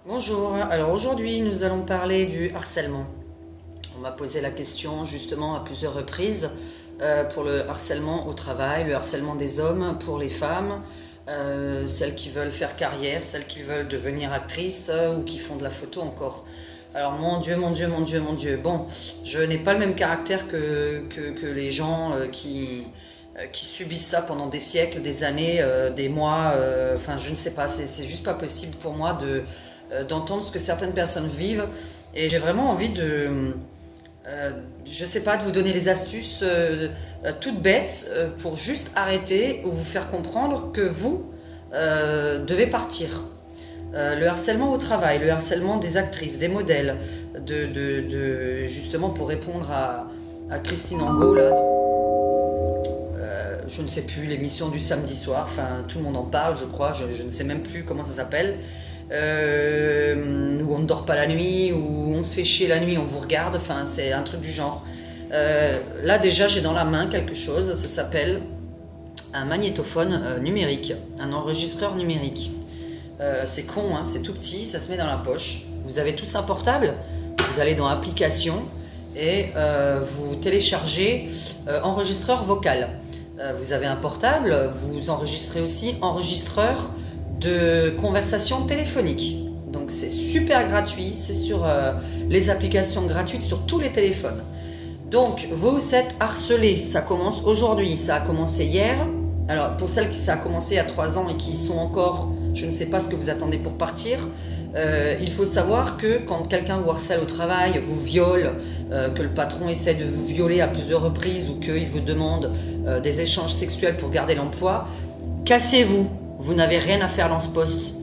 Bonjour, alors aujourd'hui nous allons parler du harcèlement. On m'a posé la question justement à plusieurs reprises pour le harcèlement au travail, le harcèlement des hommes pour les femmes, celles qui veulent faire carrière, celles qui veulent devenir actrices ou qui font de la photo encore. Alors mon Dieu, mon Dieu, mon Dieu, mon Dieu. Bon, je n'ai pas le même caractère que les gens qui subissent ça pendant des siècles, des années, des mois. Enfin, je ne sais pas, c'est juste pas possible pour moi d'entendre ce que certaines personnes vivent. Et j'ai vraiment envie je sais pas, de vous donner les astuces toutes bêtes pour juste arrêter ou vous faire comprendre que vous devez partir. Le harcèlement au travail, le harcèlement des actrices, des modèles, justement pour répondre à Christine Angot, là, je ne sais plus, l'émission du samedi soir, enfin tout le monde en parle je crois, je ne sais même plus comment ça s'appelle, où on ne dort pas la nuit, où on se fait chier la nuit, on vous regarde, enfin c'est un truc du genre. Là déjà j'ai dans la main quelque chose, ça s'appelle un magnétophone numérique, un enregistreur numérique. C'est con, hein, c'est tout petit, ça se met dans la poche. Vous avez tous un portable, vous allez dans application et vous téléchargez enregistreur vocal. Vous avez un portable, vous enregistrez aussi enregistreur de conversation téléphonique. Donc c'est super gratuit, c'est sur les applications gratuites sur tous les téléphones. Donc vous êtes harcelés, ça commence aujourd'hui, ça a commencé hier. Alors pour celles qui ça a commencé il y a 3 ans et qui sont encore, je ne sais pas ce que vous attendez pour partir, il faut savoir que quand quelqu'un vous harcèle au travail, vous viole, que le patron essaie de vous violer à plusieurs reprises ou qu'il vous demande des échanges sexuels pour garder l'emploi, cassez-vous, vous n'avez rien à faire dans ce poste.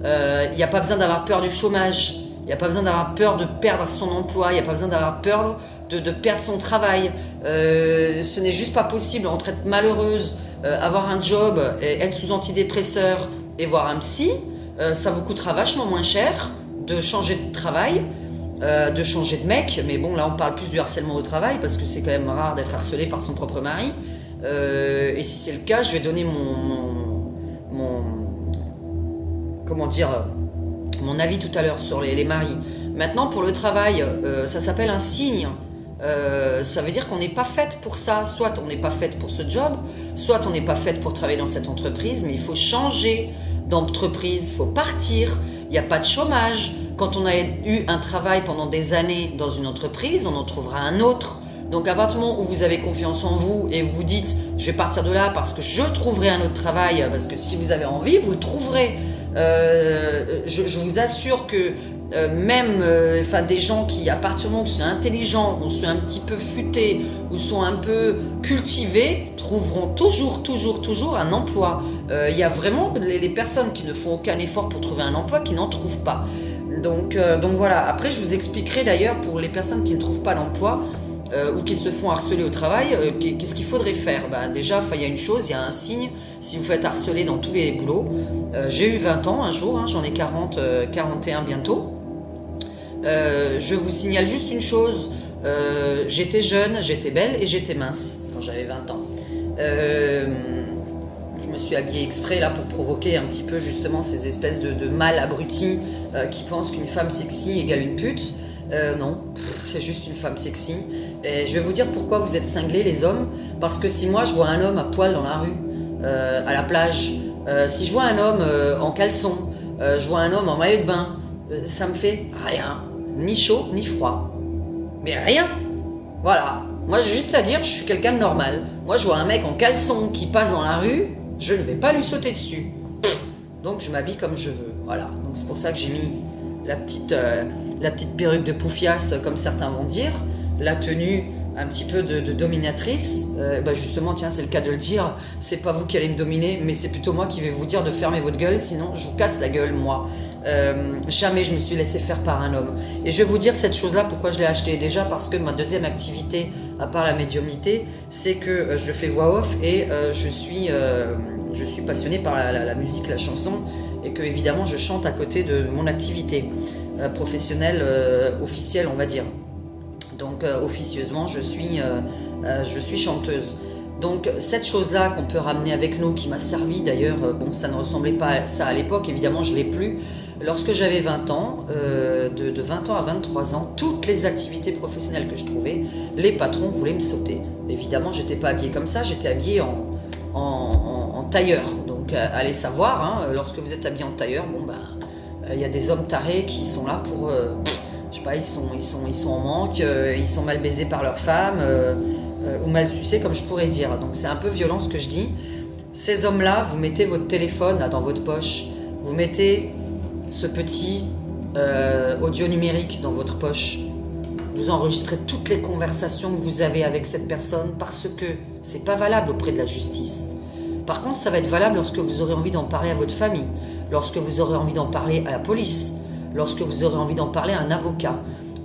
Il n'y a pas besoin d'avoir peur du chômage, il n'y a pas besoin d'avoir peur de perdre son emploi, il n'y a pas besoin d'avoir peur de perdre son travail. Ce n'est juste pas possible entre être malheureuse, avoir un job, être sous antidépresseur et voir un psy, ça vous coûtera vachement moins cher de changer de travail, de changer de mec, mais bon là on parle plus du harcèlement au travail parce que c'est quand même rare d'être harcelé par son propre mari. Et si c'est le cas, je vais donner comment dire, mon avis tout à l'heure sur les maris. Maintenant pour le travail, ça s'appelle un signe. Ça veut dire qu'on n'est pas faite pour ça, soit on n'est pas faite pour ce job, soit on n'est pas faite pour travailler dans cette entreprise, mais il faut changer d'entreprise, il faut partir, il n'y a pas de chômage. Quand on a eu un travail pendant des années dans une entreprise, on en trouvera un autre. Donc à partir du moment où vous avez confiance en vous et vous dites je vais partir de là parce que je trouverai un autre travail, parce que si vous avez envie, vous le trouverez. Je vous assure que même des gens qui, à partir du moment où sont intelligents, ou sont un petit peu futés, ou sont un peu cultivés, trouveront toujours un emploi. Il y a vraiment les personnes qui ne font aucun effort pour trouver un emploi qui n'en trouvent pas. Donc voilà, après je vous expliquerai d'ailleurs pour les personnes qui ne trouvent pas d'emploi ou qui se font harceler au travail, qu'est-ce qu'il faudrait faire. Déjà, il y a une chose, il y a un signe, si vous faites harceler dans tous les boulots. J'ai eu 20 ans un jour, j'en ai 41 bientôt. Je vous signale juste une chose, j'étais jeune, j'étais belle et j'étais mince quand j'avais 20 ans. Je me suis habillée exprès là pour provoquer un petit peu justement ces espèces de mâles abrutis qui pensent qu'une femme sexy égale une pute. Non, c'est juste une femme sexy. Et je vais vous dire pourquoi vous êtes cinglés les hommes. Parce que si moi je vois un homme à poil dans la rue, à la plage, si je vois un homme en caleçon, je vois un homme en maillot de bain, ça me fait rien, ni chaud ni froid, mais rien. Voilà, moi j'ai juste à dire je suis quelqu'un de normal. Moi je vois un mec en caleçon qui passe dans la rue, je ne vais pas lui sauter dessus. Donc je m'habille comme je veux. Voilà, donc c'est pour ça que j'ai mis la petite perruque de poufias comme certains vont dire, la tenue un petit peu de dominatrice. Justement, tiens, c'est le cas de le dire, c'est pas vous qui allez me dominer, mais c'est plutôt moi qui vais vous dire de fermer votre gueule, sinon je vous casse la gueule, moi. Jamais je me suis laissé faire par un homme. Et je vais vous dire cette chose-là, pourquoi je l'ai acheté. Déjà parce que ma deuxième activité, à part la médiumnité, c'est que je fais voix off et je suis passionnée par la musique, la chanson, et que évidemment je chante à côté de mon activité professionnelle officielle, on va dire. Donc officieusement je suis chanteuse. Donc cette chose-là qu'on peut ramener avec nous, qui m'a servi d'ailleurs, bon ça ne ressemblait pas à ça à l'époque, évidemment je ne l'ai plus, Lorsque j'avais 20 ans, de 20 ans à 23 ans, toutes les activités professionnelles que je trouvais, les patrons voulaient me sauter. Évidemment, j'étais pas habillée comme ça, j'étais habillée en tailleur. Donc, allez savoir, hein, lorsque vous êtes habillé en tailleur, bon ben, y a des hommes tarés qui sont là pour, je sais pas, ils sont en manque, ils sont mal baisés par leur femme, ou mal sucés, comme je pourrais dire. Donc, c'est un peu violent ce que je dis. Ces hommes-là, vous mettez votre téléphone là, dans votre poche, vous mettez ce petit audio numérique dans votre poche, vous enregistrez toutes les conversations que vous avez avec cette personne parce que c'est pas valable auprès de la justice. Par contre, ça va être valable lorsque vous aurez envie d'en parler à votre famille, lorsque vous aurez envie d'en parler à la police, lorsque vous aurez envie d'en parler à un avocat.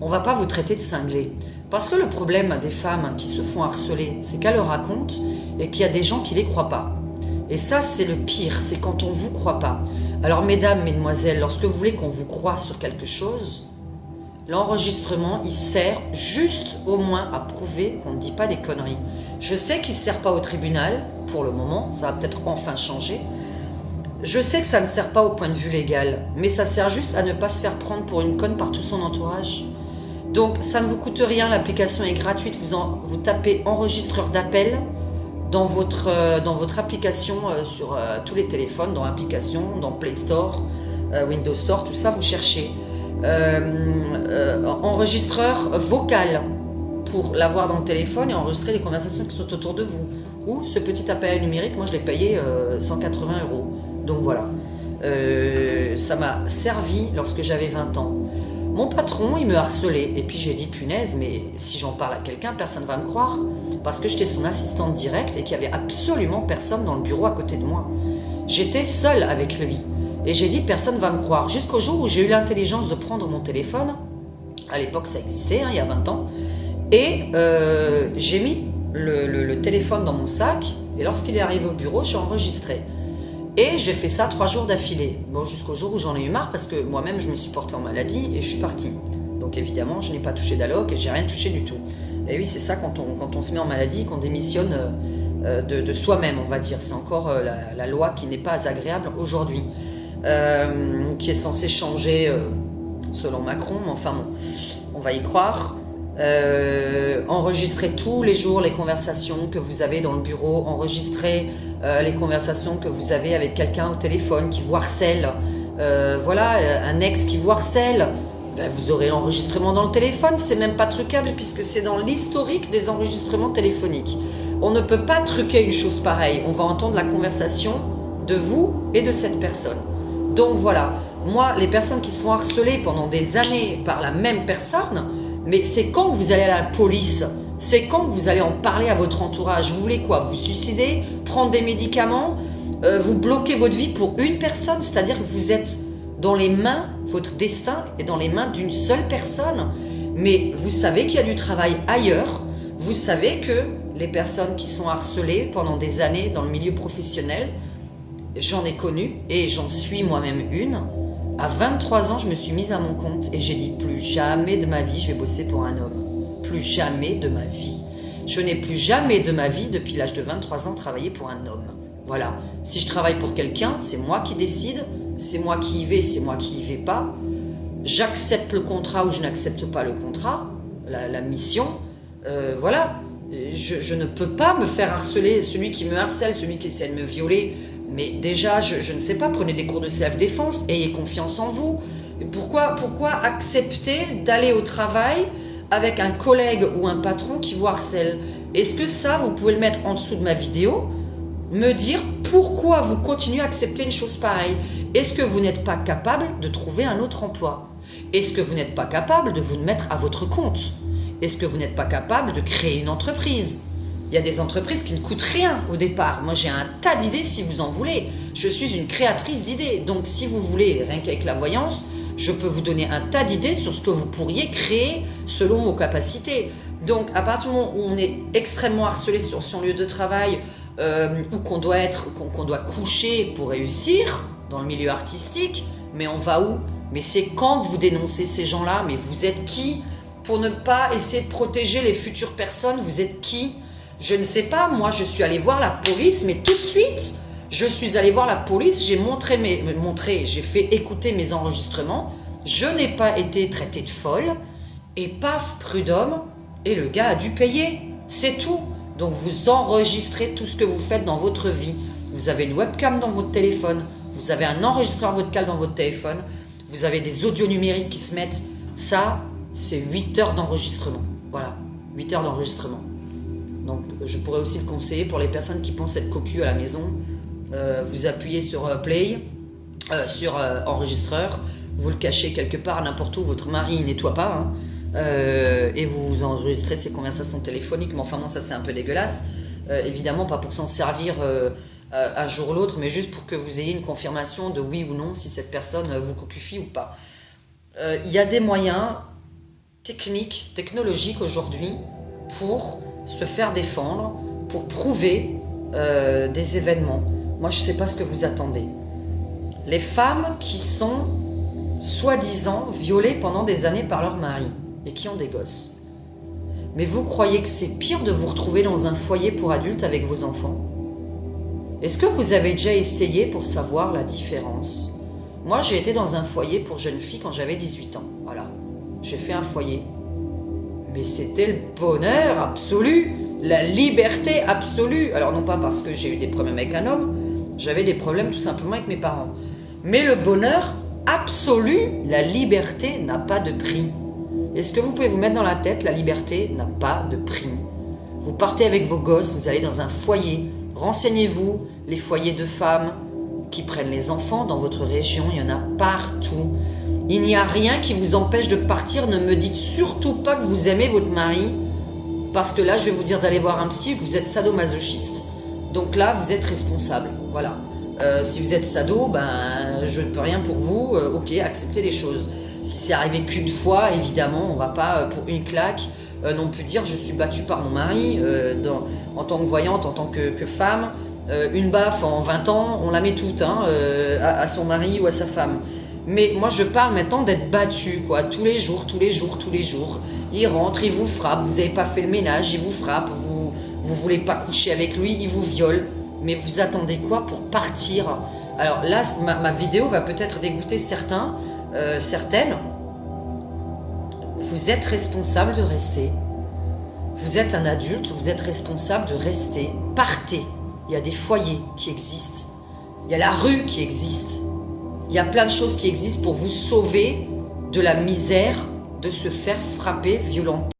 On va pas vous traiter de cinglé. Parce que le problème des femmes qui se font harceler, c'est qu'elles le racontent et qu'il y a des gens qui les croient pas. Et ça, c'est le pire, c'est quand on vous croit pas. Alors, mesdames, mesdemoiselles, lorsque vous voulez qu'on vous croie sur quelque chose, l'enregistrement, il sert juste au moins à prouver qu'on ne dit pas des conneries. Je sais qu'il ne sert pas au tribunal, pour le moment, ça va peut-être enfin changer. Je sais que ça ne sert pas au point de vue légal, mais ça sert juste à ne pas se faire prendre pour une conne par tout son entourage. Donc, ça ne vous coûte rien, l'application est gratuite, vous tapez enregistreur d'appel dans votre application sur tous les téléphones, dans l'application, dans Play Store, Windows Store, tout ça, vous cherchez. Enregistreur vocal pour l'avoir dans le téléphone et enregistrer les conversations qui sont autour de vous. Ou ce petit appareil numérique, moi je l'ai payé 180 €. Donc voilà. Ça m'a servi lorsque j'avais 20 ans. Mon patron, il me harcelait. Et puis j'ai dit, punaise, mais si j'en parle à quelqu'un, personne ne va me croire. Parce que j'étais son assistante directe et qu'il n'y avait absolument personne dans le bureau à côté de moi. J'étais seule avec lui. Et j'ai dit, personne ne va me croire. Jusqu'au jour où j'ai eu l'intelligence de prendre mon téléphone. À l'époque, ça existait, hein, il y a 20 ans. Et j'ai mis le téléphone dans mon sac. Et lorsqu'il est arrivé au bureau, j'ai enregistré. Et j'ai fait ça 3 jours d'affilée. Bon, jusqu'au jour où j'en ai eu marre parce que moi-même, je me suis portée en maladie et je suis partie. Donc évidemment, je n'ai pas touché d'alloc et j'ai rien touché du tout. Et oui, c'est ça quand on se met en maladie, qu'on démissionne de soi-même, on va dire. C'est encore la loi qui n'est pas agréable aujourd'hui, qui est censée changer selon Macron, mais enfin bon, on va y croire. Enregistrez tous les jours les conversations que vous avez dans le bureau, enregistrez les conversations que vous avez avec quelqu'un au téléphone qui vous harcèle, voilà, un ex qui vous harcèle, ben vous aurez l'enregistrement dans le téléphone, c'est même pas trucable puisque c'est dans l'historique des enregistrements téléphoniques. On ne peut pas truquer une chose pareille, on va entendre la conversation de vous et de cette personne. Donc voilà, moi les personnes qui sont harcelées pendant des années par la même personne, mais c'est quand vous allez à la police, c'est quand vous allez en parler à votre entourage. Vous voulez quoi? Vous suicider, prendre des médicaments, vous bloquez votre vie pour une personne, c'est-à-dire que vous êtes dans les mains, votre destin est dans les mains d'une seule personne. Mais vous savez qu'il y a du travail ailleurs, vous savez que les personnes qui sont harcelées pendant des années dans le milieu professionnel, j'en ai connu et j'en suis moi-même une. À 23 ans, je me suis mise à mon compte et j'ai dit plus jamais de ma vie je vais bosser pour un homme. Plus jamais de ma vie. Je n'ai plus jamais de ma vie, depuis l'âge de 23 ans, travaillé pour un homme. Voilà. Si je travaille pour quelqu'un, c'est moi qui décide, c'est moi qui y vais, c'est moi qui y vais pas. J'accepte le contrat ou je n'accepte pas le contrat, la mission. Voilà. Je ne peux pas me faire harceler, celui qui me harcèle, celui qui essaie de me violer. Mais déjà, je ne sais pas, prenez des cours de self-défense, ayez confiance en vous. Pourquoi accepter d'aller au travail avec un collègue ou un patron qui vous harcèle? Est-ce que ça, vous pouvez le mettre en dessous de ma vidéo, me dire pourquoi vous continuez à accepter une chose pareille? Est-ce que vous n'êtes pas capable de trouver un autre emploi? Est-ce que vous n'êtes pas capable de vous mettre à votre compte? Est-ce que vous n'êtes pas capable de créer une entreprise? Il y a des entreprises qui ne coûtent rien au départ. Moi, j'ai un tas d'idées si vous en voulez. Je suis une créatrice d'idées. Donc, si vous voulez, rien qu'avec la voyance, je peux vous donner un tas d'idées sur ce que vous pourriez créer selon vos capacités. Donc, à partir du moment où on est extrêmement harcelé sur son lieu de travail, ou qu'on doit coucher pour réussir dans le milieu artistique, mais on va où? Mais c'est quand que vous dénoncez ces gens-là? Mais vous êtes qui pour ne pas essayer de protéger les futures personnes? Vous êtes qui? Je ne sais pas, moi je suis allée voir la police, mais tout de suite, Je suis allée voir la police, j'ai fait écouter mes enregistrements. Je n'ai pas été traitée de folle. Et paf, prud'homme, et le gars a dû payer. C'est tout. Donc vous enregistrez tout ce que vous faites dans votre vie. Vous avez une webcam dans votre téléphone. Vous avez un enregistreur vocal dans votre téléphone. Vous avez des audios numériques qui se mettent. Ça, c'est 8 heures d'enregistrement. Voilà, 8 heures d'enregistrement. Donc je pourrais aussi le conseiller pour les personnes qui pensent être cocu à la maison. Vous appuyez sur play, sur enregistreur. Vous le cachez quelque part, n'importe où. Votre mari ne nettoie pas. Hein. Et vous enregistrez ces conversations téléphoniques, mais enfin bon, ça c'est un peu dégueulasse, évidemment pas pour s'en servir un jour ou l'autre, mais juste pour que vous ayez une confirmation de oui ou non si cette personne vous cocufie ou pas. Il y a des moyens technologiques aujourd'hui pour se faire défendre, pour prouver des événements. Moi je ne sais pas ce que vous attendez. Les femmes qui sont soi-disant violées pendant des années par leur mari et qui ont des gosses. Mais vous croyez que c'est pire de vous retrouver dans un foyer pour adultes avec vos enfants? Est-ce que vous avez déjà essayé pour savoir la différence? Moi, j'ai été dans un foyer pour jeunes filles quand j'avais 18 ans. Voilà, j'ai fait un foyer. Mais c'était le bonheur absolu, la liberté absolue. Alors non pas parce que j'ai eu des problèmes avec un homme, j'avais des problèmes tout simplement avec mes parents. Mais le bonheur absolu, la liberté n'a pas de prix. Est-ce que vous pouvez vous mettre dans la tête, la liberté n'a pas de prix. Vous partez avec vos gosses, vous allez dans un foyer. Renseignez-vous, les foyers de femmes qui prennent les enfants dans votre région, il y en a partout. Il n'y a rien qui vous empêche de partir. Ne me dites surtout pas que vous aimez votre mari, parce que là, je vais vous dire d'aller voir un psy et que vous êtes sadomasochiste. Donc là, vous êtes responsable. Voilà. Si vous êtes sado, ben, je ne peux rien pour vous. Ok, acceptez les choses. Si c'est arrivé qu'une fois, évidemment, on ne va pas, pour une claque, non plus dire je suis battue par mon mari, en tant que voyante, en tant que femme. Une baffe en 20 ans, on la met toute hein, à son mari ou à sa femme. Mais moi, je parle maintenant d'être battue, quoi, tous les jours. Il rentre, il vous frappe, vous n'avez pas fait le ménage, il vous frappe, vous ne voulez pas coucher avec lui, il vous viole. Mais vous attendez quoi pour partir? Alors là, ma vidéo va peut-être dégoûter certaines. Vous êtes responsable de rester. Vous êtes un adulte, vous êtes responsable de rester. Partez. Il y a des foyers qui existent. Il y a la rue qui existe. Il y a plein de choses qui existent pour vous sauver de la misère de se faire frapper, violenter.